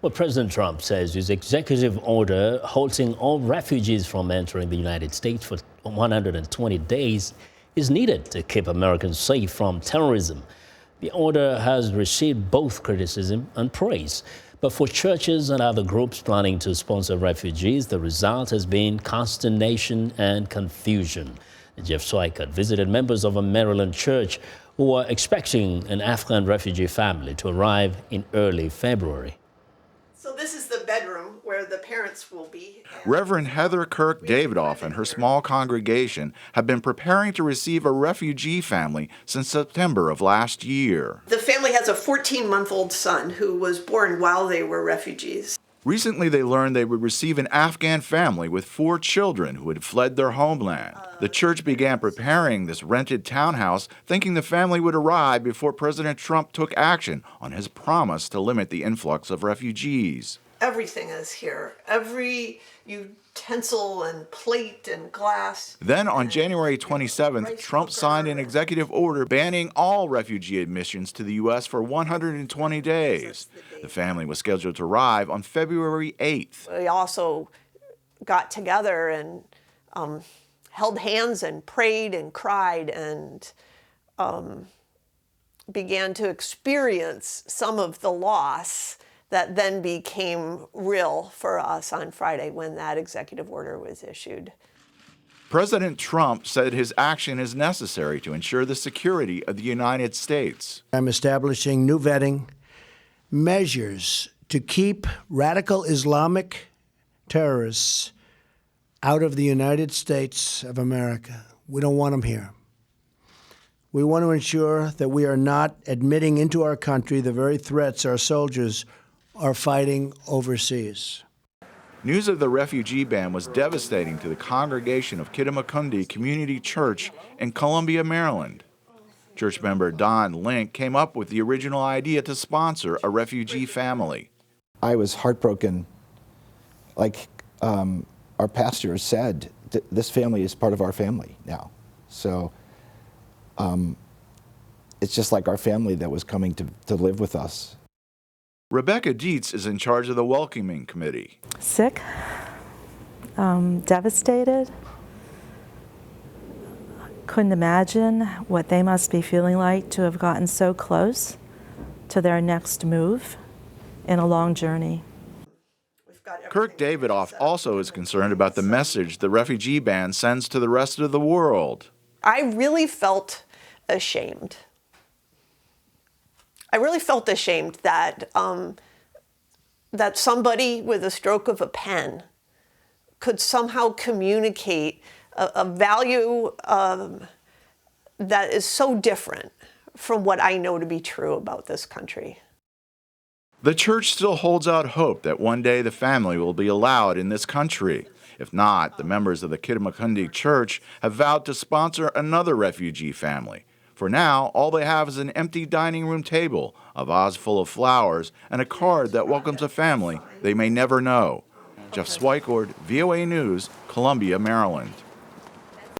Well, President Trump says his executive order halting all refugees from entering the United States for 120 days is needed to keep Americans safe from terrorism. The order has received both criticism and praise. But for churches and other groups planning to sponsor refugees, the result has been consternation and confusion. Jeff Swikert visited members of a Maryland church who are expecting an Afghan refugee family to arrive in early February. So this is the bedroom where the parents will be. Reverend Heather Kirk Davidoff and her small congregation have been preparing to receive a refugee family since September of last year. The family has a 14-month-old son who was born while they were refugees. Recently, they learned they would receive an Afghan family with 4 children who had fled their homeland. The church began preparing this rented townhouse, thinking the family would arrive before President Trump took action on his promise to limit the influx of refugees. Everything is here. Every utensil and plate and glass. Then on January 27th, Trump signed an executive order banning all refugee admissions to the U.S. for 120 days. The family was scheduled to arrive on February 8th. We also got together and held hands and prayed and cried and began to experience some of the loss that then became real for us on Friday when that executive order was issued. President Trump said his action is necessary to ensure the security of the United States. I'm establishing new vetting measures to keep radical Islamic terrorists out of the United States of America. We don't want them here. We want to ensure that we are not admitting into our country the very threats our soldiers are fighting overseas. News of the refugee ban was devastating to the congregation of Kittamakundi Community Church in Columbia, Maryland. Church member Don Link came up with the original idea to sponsor a refugee family. I was heartbroken. Like our pastor said, this family is part of our family now. So it's just like our family that was coming to live with us. Rebecca Dietz is in charge of the welcoming committee. Sick, devastated. Couldn't imagine what they must be feeling like to have gotten so close to their next move in a long journey. Kirk Davidoff also is concerned about the message the refugee ban sends to the rest of the world. I really felt ashamed. I really felt ashamed that that somebody with a stroke of a pen could somehow communicate a value that is so different from what I know to be true about this country. The church still holds out hope that one day the family will be allowed in this country. If not, the members of the Kittamakundi Church have vowed to sponsor another refugee family. For now, all they have is an empty dining room table, a vase full of flowers, and a card that welcomes a family they may never know. Jeff Swikert, VOA News, Columbia, Maryland.